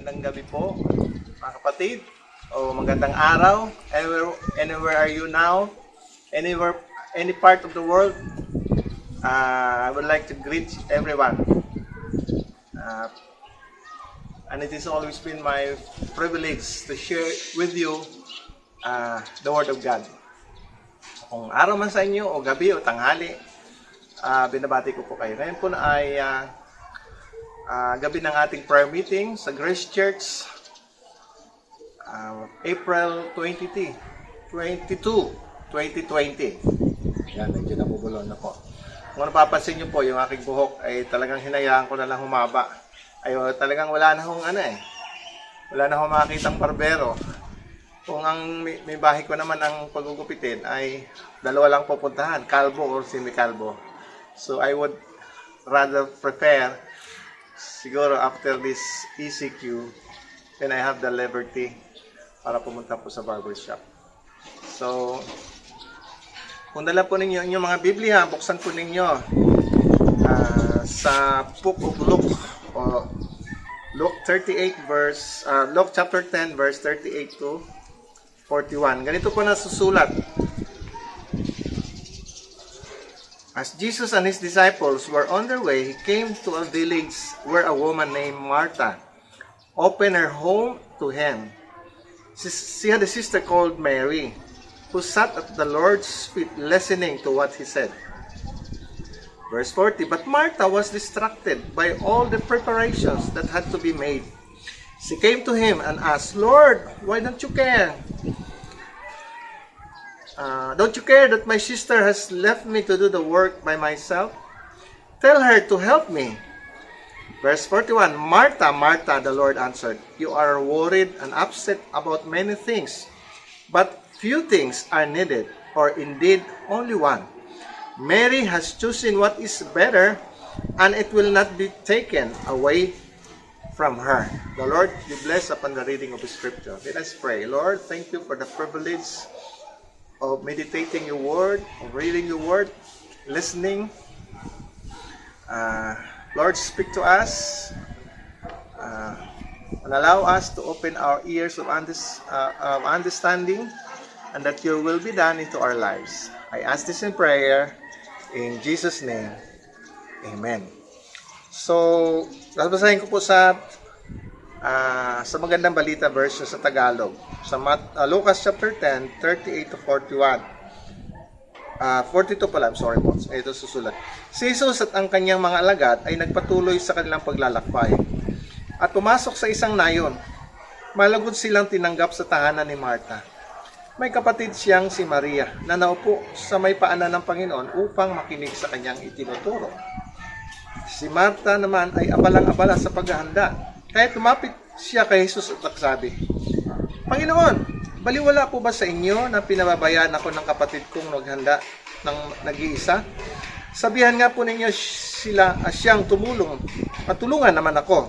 Magandang gabi po, mga kapatid, o magandang araw. Anywhere are you now? Any part of the world? I would like to greet everyone. And it has always been my privilege to share with you the Word of God. Kung araw man sa inyo, o gabi, o tanghali, binabati ko po kayo. Ngayon po ay gabi ng ating prayer meeting sa Grace Church, April 22, 2020. Yan, medyo nabubulon na po. Kung napapansin nyo po, yung aking buhok ay talagang hinayaan ko na lang humaba. Ay, talagang wala na akong wala na akong makitang barbero. Kung ang may bahay ko naman ang pagugupitin ay dalawa lang pupuntahan, kalbo or semi-kalbo. So I would rather prepare siguro after this ECQ, then I have the liberty para pumunta po sa barbershop. So, kung dala po ninyo inyong mga Biblia, buksan po ninyo sa Book of Luke, o Luke 38 verse, Luke chapter 10 verse 38 to 41. Ganito po nasusulat. As Jesus and his disciples were on their way, he came to a village where a woman named Martha opened her home to him. She had a sister called Mary, who sat at the Lord's feet listening to what he said. Verse 40, but Martha was distracted by all the preparations that had to be made. She came to him and asked, Lord, why don't you care? Don't you care that my sister has left me to do the work by myself? Tell her to help me. Verse 41, Martha, Martha, the Lord answered, you are worried and upset about many things, but few things are needed, or indeed only one. Mary has chosen what is better, and it will not be taken away from her. The Lord be blessed upon the reading of the scripture. Let us pray. Lord, thank you for the privilege of meditating your word, of reading your word, listening. Lord, speak to us and allow us to open our ears of understanding, and that your will be done into our lives. I ask this in prayer, in Jesus' name. Amen. So, basahin ko po sa magandang balita version sa Tagalog. Sa Lucas chapter 10, 38 to 41. 42 pala, I'm sorry po. Ito susulat. Si Jesus at ang kanyang mga alagad ay nagpatuloy sa kanilang paglalakbay. At pumasok sa isang nayon. Malagod silang tinanggap sa tahanan ni Martha. May kapatid siyang si Maria na naupo sa may paanan ng Panginoon upang makinig sa kanyang itinuturo. Si Martha naman ay abalang-abala sa paghahanda. Kaya tumapit siya kay Jesus at nagsabi, Panginoon, baliwala po ba sa inyo na pinababayaan ako ng kapatid kong naghanda ng nag-iisa? Sabihan nga po ninyo siyang matulungan naman ako.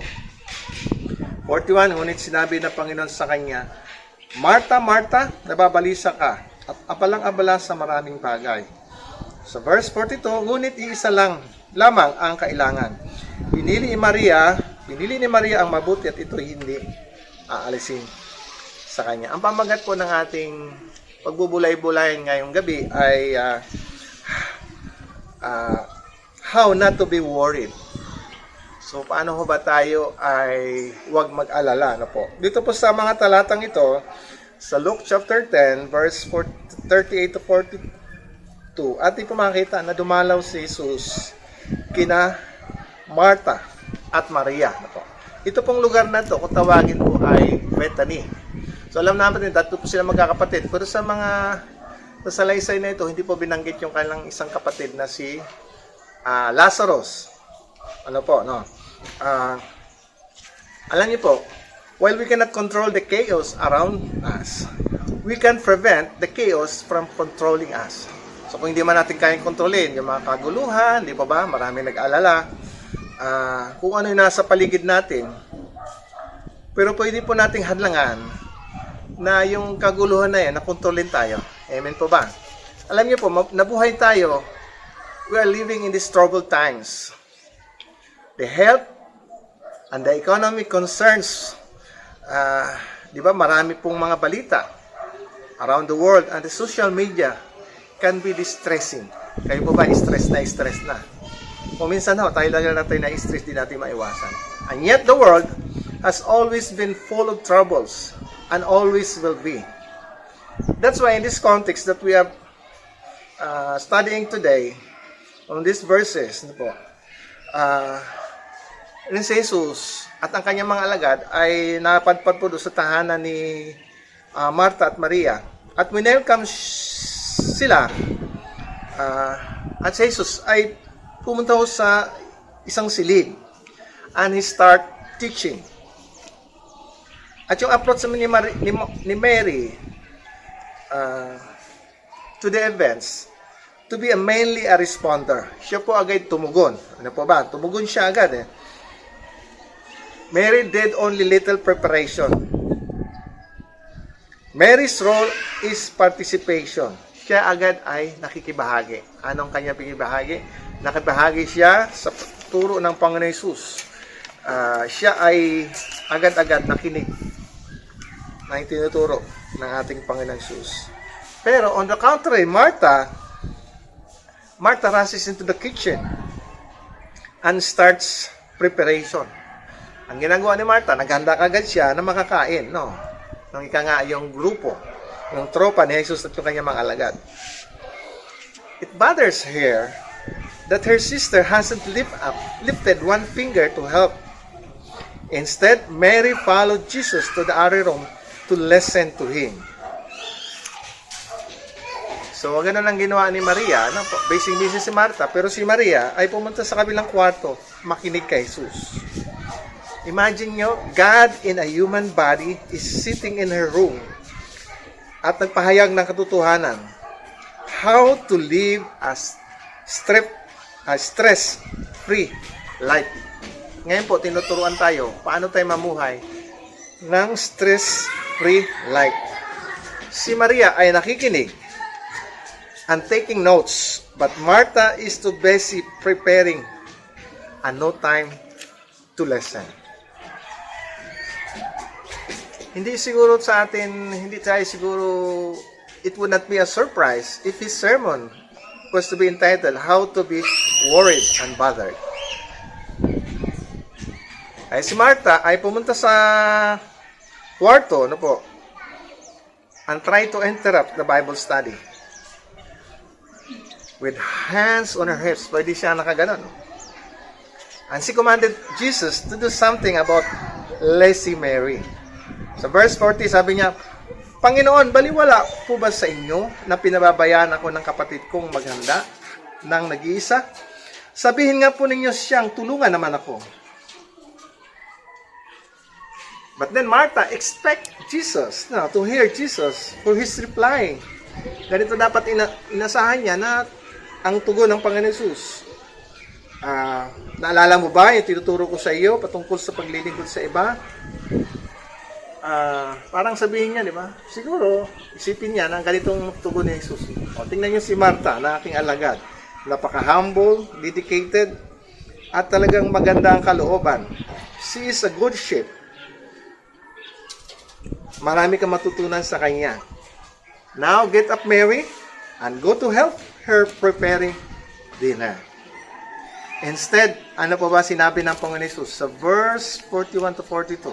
41, ngunit sinabi ng Panginoon sa kanya, Martha, Martha, nababalisa ka at abalang-abala sa maraming bagay. Sa verse 42, ngunit iisa lamang ang kailangan. Pinili ni Maria ang mabuti at ito hindi aalisin sa kanya. Ang pamagat po ng ating pagbubulay-bulayan ngayong gabi ay how not to be worried. So, paano ho ba tayo ay huwag mag-alala? Po? Dito po sa mga talatang ito, sa Luke chapter 10, verse 38 to 42, ating po makita na dumalaw si Jesus kina Martha at Maria. Po. Ito pong lugar na ito, kung tawagin po ay Bethany. So, alam natin, dito po sila magkakapatid. Pero sa mga salaysay na ito, hindi po binanggit yung kanilang isang kapatid na si Lazarus. Ano po, no? Alam niyo po, while we cannot control the chaos around us, we can prevent the chaos from controlling us. So kung hindi man natin kayang kontrolin yung mga kaguluhan, di pa ba? Maraming nag-alala. Kung ano yung nasa paligid natin. Pero pwede po nating hadlangan na yung kaguluhan na yan, nakontrolin tayo. Amen po ba? Alam niyo po, nabuhay tayo. We are living in these troubled times. The health and the economic concerns Di ba, marami pong mga balita around the world, and the social media can be distressing. Kayo po ba, stress na? Kung minsan tayo lang natin na-stress, di natin maiwasan. And yet the world has always been full of troubles and always will be. That's why in this context that we are studying today, on these verses, rin si Jesus at ang kanyang mga alagad ay napadpad po doon sa tahanan ni Martha at Maria. At winelcome sila. At si Jesus ay pumunta ho sa isang silid. And he start teaching. At yung approach ni Mary to the events, to be mainly a responder. Siya po agad tumugon. Ano po ba? Tumugon siya agad eh. Mary did only little preparation. Mary's role is participation. Siya agad ay nakikibahagi. Anong kanya pinibahagi? Nakibahagi siya sa turo ng Panginoon Hesus. Siya ay agad-agad nakinig na tinuturo ng ating Panginoon Hesus. Pero on the contrary, Martha rushes into the kitchen and starts preparation. Ang ginagawa ni Martha, naghanda kagad siya na makakain, no? Nung ika nga yung grupo, yung tropa ni Jesus at yung kanyang mga alagad. It bothers her that her sister hasn't lifted one finger to help. Instead, Mary followed Jesus to the other room to listen to him. So, ganun ang ginawa ni Maria. No? Busy si Martha, pero si Maria ay pumunta sa kabilang kwarto, makinig kay Jesus. Imagine nyo, God in a human body is sitting in her room at nagpahayag ng katotohanan. How to live a stress-free life. Ngayon po, tinuturuan tayo, paano tayo mamuhay ng stress-free life. Si Maria ay nakikinig and taking notes, but Martha is too busy preparing and no time to listen. Hindi siguro sa atin, it would not be a surprise if his sermon was to be entitled, How to be Worried and Bothered. Ay si Martha ay pumunta sa kwarto, and try to interrupt the Bible study. With hands on her hips, pwede siya nakaganon. And she commanded Jesus to do something about lazy Mary. Sa verse 40, sabi niya, Panginoon, baliwala po ba sa inyo na pinababayaan ako ng kapatid kong maghanda ng nag-iisa? Sabihin nga po ninyo siyang tulungan naman ako. But then Martha expect Jesus, to hear Jesus for his reply. Ganito dapat inasahan niya na ang tugon ng Panginoon Hesus. Naalala mo ba yung tinuturo ko sa iyo patungkol sa paglilingkod sa iba? Parang sabihin niya, di ba? Siguro, isipin niya na ganitong tugon ni Jesus. Tingnan niyo si Martha, na aking alagad. Napaka-humble, dedicated, at talagang maganda ang kalooban. She is a good sheep. Marami kang matutunan sa kanya. Now, get up, Mary, and go to help her preparing dinner. Instead, ano pa ba sinabi ng Panginoon Hesus sa verse 41 to 42?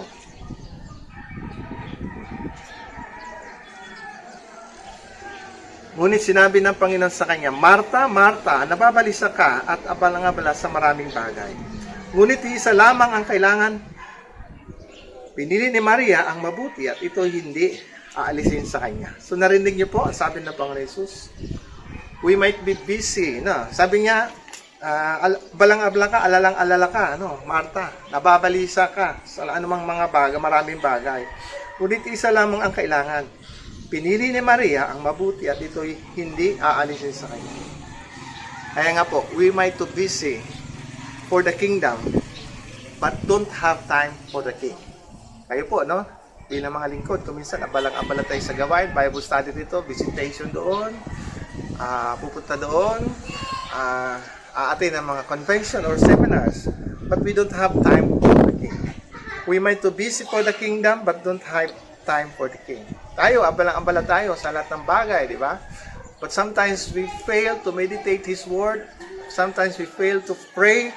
Ngunit sinabi ng Panginoon sa kanya, Marta, Marta, nababalisa ka at abala-abala sa maraming bagay. Ngunit isa lamang ang kailangan. Pinili ni Maria ang mabuti at ito hindi aalisin sa kanya. So narinig niyo po ang sabi ng Panginoon Hesus? We might be busy. Sabi niya, balang-abala ka, alalang-alala ka, Marta, nababalisa ka sa anumang mga bagay, maraming bagay. Ngunit isa lamang ang kailangan. Pinili ni Maria ang mabuti at ito'y hindi aalisin sa kanya. Kaya nga po, we might be busy for the kingdom but don't have time for the king. Kayo po, bilang mga lingkod, kuminsan abalang-abala tayo sa gawain, Bible study dito, visitation doon, pupunta doon, aatin ng mga convention or seminars, but we don't have time for the king. We might too busy for the kingdom, but don't have time for the king. Tayo, abala-abala tayo sa lahat ng bagay, di ba? But sometimes we fail to meditate His Word. Sometimes we fail to pray.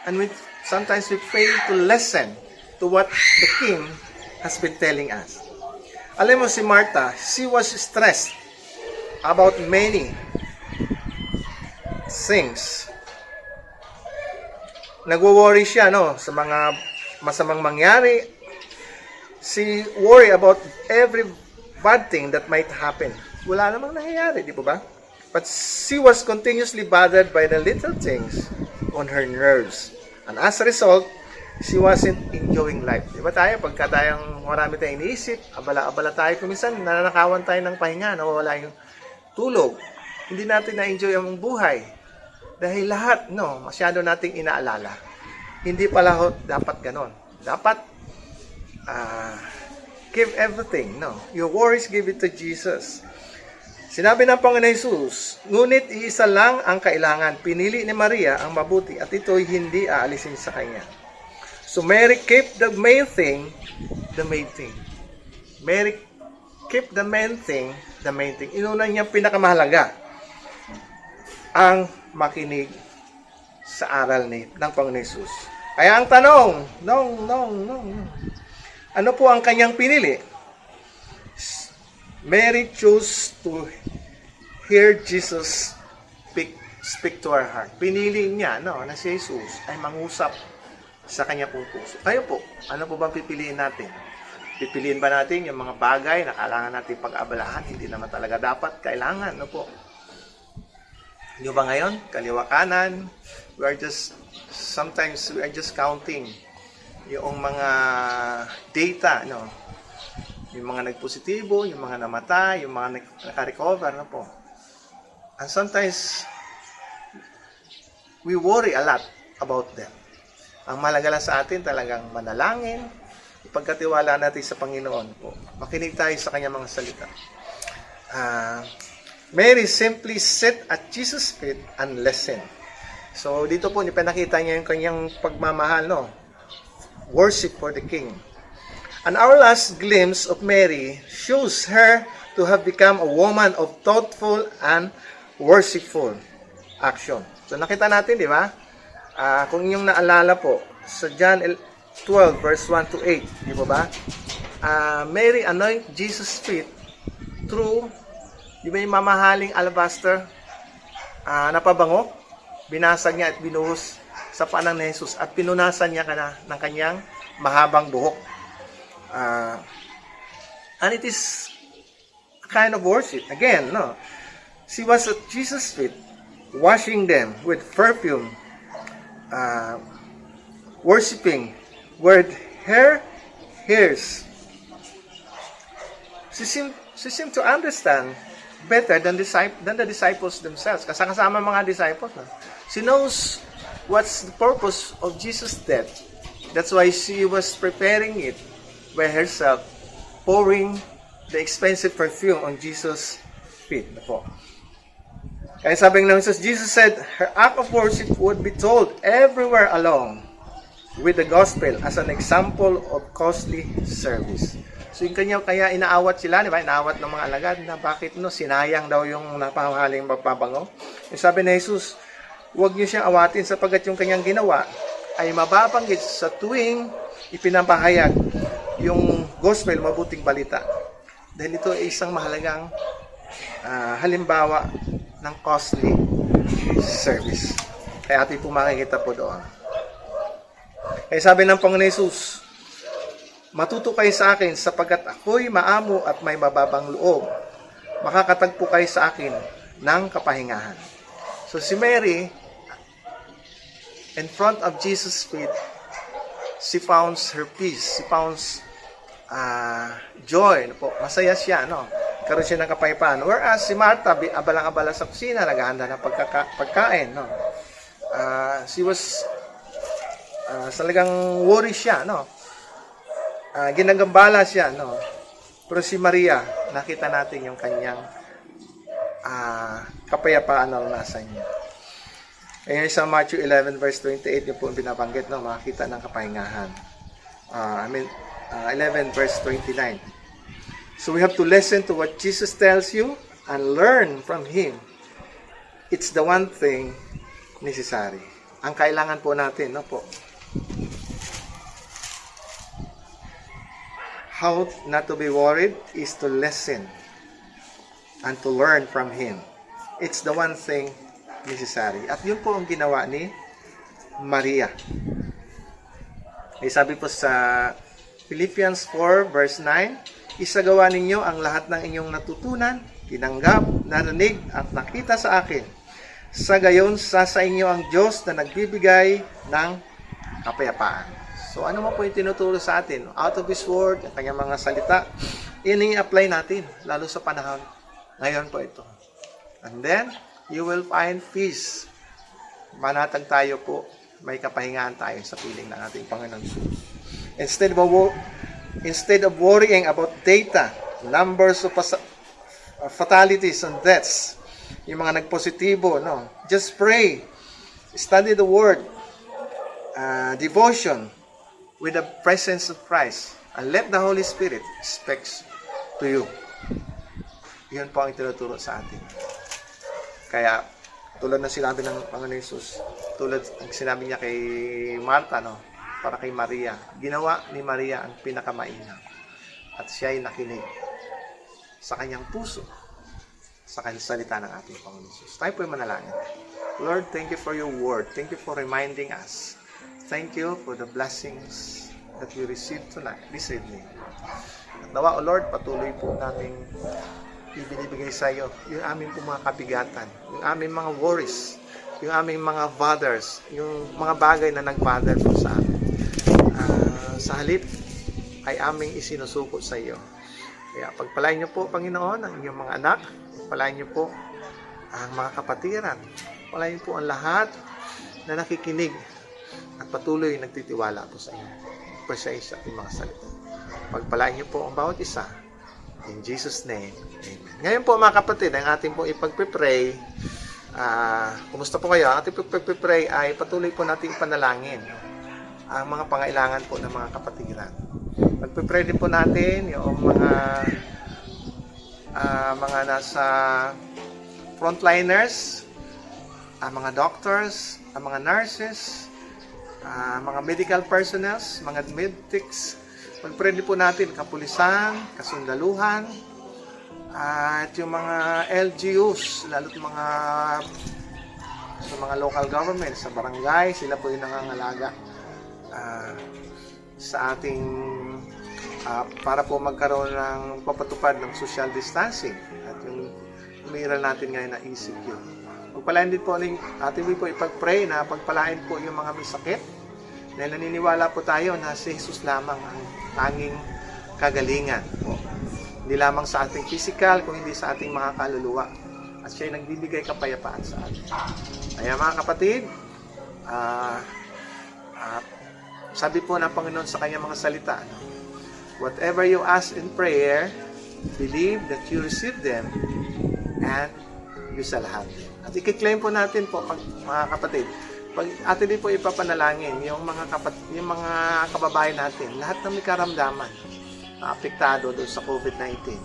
And sometimes we fail to listen to what the King has been telling us. Alam mo si Martha, she was stressed about many things. Nagwo-worry siya, no, sa mga masamang mangyari. She worry about every bad thing that might happen. Wala namang nangyayari, di ba? But she was continuously bothered by the little things on her nerves. And as a result, she wasn't enjoying life. Di ba tayo, pagka tayong marami tayong iniisip, abala-abala tayo, kuminsan nananakawan tayo ng pahinga, nawawala yung tulog. Hindi natin na-enjoy ang buhay. Dahil lahat, no, masyado nating inaalala. Hindi pala dapat ganon. Dapat, give everything, no. Your worries, give it to Jesus. Sinabi ng Panginoon Jesus, ngunit iisa lang ang kailangan. Pinili ni Maria ang mabuti at ito'y hindi aalisin sa kanya. So Mary kept the main thing, the main thing. Mary kept the main thing, the main thing. Inuna niya pinakamahalaga, ang makinig sa aral ng Panginoon Jesus. Kaya ang tanong, ano po ang kanyang pinili? Mary chose to hear Jesus speak to her heart. Pinili niya, no, na si Jesus ay mangusap sa kanya pong puso. Kayo po, ano po bang pipiliin natin? Pipiliin ba natin yung mga bagay na kailangan natin pag-abalahan? Hindi naman talaga dapat, kailangan, no po. Hindi ba ngayon? Kaliwa kanan, sometimes we are just counting yung mga data, no? Yung mga nagpositibo, yung mga namatay, yung mga naka-recover, no po. And sometimes, we worry a lot about them. Ang mahalaga lang sa atin talagang manalangin, ipagkatiwala natin sa Panginoon po. Makinig tayo sa kanyang mga salita. Mary simply sat at Jesus' feet and listened. So, dito po, pinakita niya yung kanyang pagmamahal, no? Worship for the King. And our last glimpse of Mary shows her to have become a woman of thoughtful and worshipful action. So nakita natin, di ba? Kung inyong naalala po, sa John 12 verse 1 to 8, di ba? Mary anoint Jesus' feet through, di ba yung mamahaling alabaster na pabango? Binasag niya at binuhos sa panang ni Jesus at pinunasan niya ng kanyang mahabang buhok. And it is a kind of worship. Again, no? She was at Jesus' feet, washing them with perfume, worshiping with her hairs. She seemed to understand better than the disciples themselves. Kasama mga disciples. No? She knows what's the purpose of Jesus' death. That's why she was preparing it by herself, pouring the expensive perfume on Jesus' feet. Kaya sabi ng Jesus said, her act of worship would be told everywhere along with the gospel as an example of costly service. So yung kaya inaawat sila, di ba? Inaawat ng mga alagad na bakit sinayang daw yung napamahaling magpabango. Yung sabi ni Jesus, huwag niyo siyang awatin sapagkat yung kanyang ginawa ay mababanggit sa tuwing ipinapahayag yung gospel, mabuting balita. Dahil ito ay isang mahalagang halimbawa ng costly service. Kaya ating po makikita po doon. Kaya sabi ng Panginoon Jesus, matuto kayo sa akin sapagkat ako'y maamo at may mababang loob. Makakatagpo kayo sa akin ng kapahingahan. So si Mary, in front of Jesus' feet, she found her peace. She found joy. Masaya siya, no? Karoon siya ng kapayapaan. Whereas si Martha, abalang-abala sa kusina, naghahanda ng pagkain, no? She was talagang worry siya, no? Ginagambala siya, no? Pero si Maria, nakita natin yung kanyang kapayapaan na naranasan niya. Kaya sa Matthew 11 verse 28, yung po binabanggit, no? Makakita ng kapahingahan. 11 verse 29. So we have to listen to what Jesus tells you and learn from Him. It's the one thing necessary. Ang kailangan po natin, no po? How not to be worried is to listen and to learn from Him. It's the one thing necessary. At yun po ang ginawa ni Maria. Sabi po sa Philippians 4 verse 9, isagawa ninyo ang lahat ng inyong natutunan, tinanggap, narinig at nakita sa akin. Sa gayon, sa inyo ang Diyos na nagbibigay ng kapayapaan. So ano mo po yung tinuturo sa atin? Out of His Word, ang kanyang mga salita, yun i-apply natin, lalo sa panahon. Ngayon po ito. And then, you will find peace. Manatag tayo po, may kapahingaan tayo sa piling ng ating Panginoon. Instead of worrying about data, numbers of fatalities and deaths, yung mga nagpositibo, no? Just pray, study the Word, devotion with the presence of Christ, and let the Holy Spirit speak to you. Yun po ang tinuturo sa atin. Kaya, tulad na sinabi ng Panginoon Jesus, tulad ng sinabi niya kay Martha, no? Para kay Maria, ginawa ni Maria ang pinakamainam. At siya ay nakinig sa kanyang puso, sa kanyang salita ng ating Panginoon Jesus. Tayo po ay manalangin. Lord, thank you for your word. Thank you for reminding us. Thank you for the blessings that we received tonight, this evening. At nawa, O Lord, patuloy po namin ibinibigay sa iyo yung aming po mga kabigatan, yung aming mga worries, yung aming mga bothers, yung mga bagay na nag-bother po sa amin. Sa halip ay aming isinusuko sa iyo. Kaya pagpalain niyo po, Panginoon, ang inyong mga anak, pagpalain niyo po ang mga kapatiran, pagpalain po ang lahat na nakikinig at patuloy nagtitiwala po sa inyo. Presensya sa ating mga salita. Pagpalain niyo po ang bawat isa. In Jesus' name, Amen. Ngayon po mga kapatid, ang ating po ipagpipray, kumusta po kayo? Ang ating ipagpipray ay patuloy po natin ipanalangin ang mga pangailangan po ng mga kapatiran. Pagpipray din po natin yung mga nasa frontliners, ang mga doctors, ang mga nurses, mga medical personnel, mga medics. Pagpray din po natin kapulisan, kasundaluhan, at yung mga LGUs, lalo't sa mga local government, sa barangay, sila po yung nangangalaga sa ating para po magkaroon ng papatupad ng social distancing at yung umiral natin ngayon na ECQ. Pagpalain din po ating po ipagpray na pagpalain po yung mga may sakit na naniniwala po tayo na si Jesus lamang ang tanging kagalingan po. Hindi lamang sa ating physical, kung hindi sa ating mga kaluluwa. At siya ay nagbibigay kapayapaan sa atin. Kaya mga kapatid, sabi po ng Panginoon sa kanyang mga salita, whatever you ask in prayer, believe that you receive them and you shall have them. At i-claim po natin po, mga kapatid, pag atin din po ipapanalangin yung mga kababayan natin, lahat ng may karamdaman na apektado doon sa COVID-19,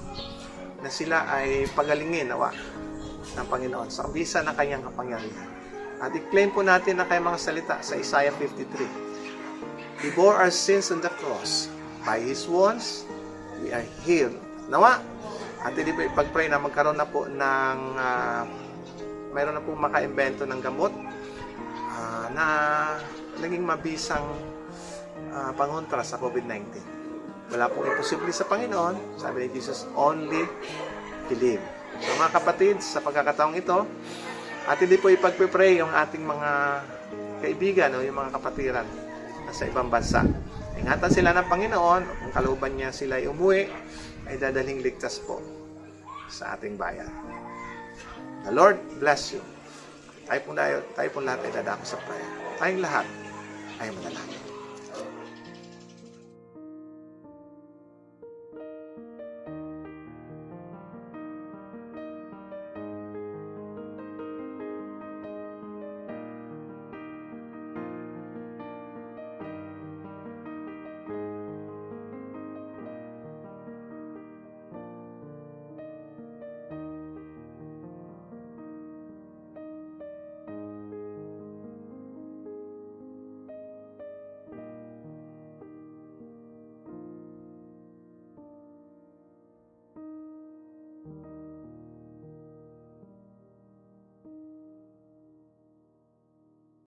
na sila ay pagalingin nawa ng Panginoon sa kabisa ng kanyang kapangyarihan. At i-claim po natin ang kanyang mga salita sa Isaiah 53. He bore our sins on the cross. By His wounds, we are healed. Nawa, atin din po ipag-pray na magkaroon na po ng mayroon na po maka-imbento ng gamot na naging mabisang pangontra sa COVID-19. Wala pong imposible sa Panginoon. Sabi ni Jesus, only believe. So mga kapatid, sa pagkakataong ito, atin din po ipagpipray yung ating mga kaibigan o yung mga kapatiran na sa ibang bansa. Ingatan sila ng Panginoon, kung kalooban niya sila ay umuwi, ay dadaling ligtas po sa ating bayan. The Lord bless you. Tayo po lahat ay dadako sa prayer. Tayong lahat ay manalangin.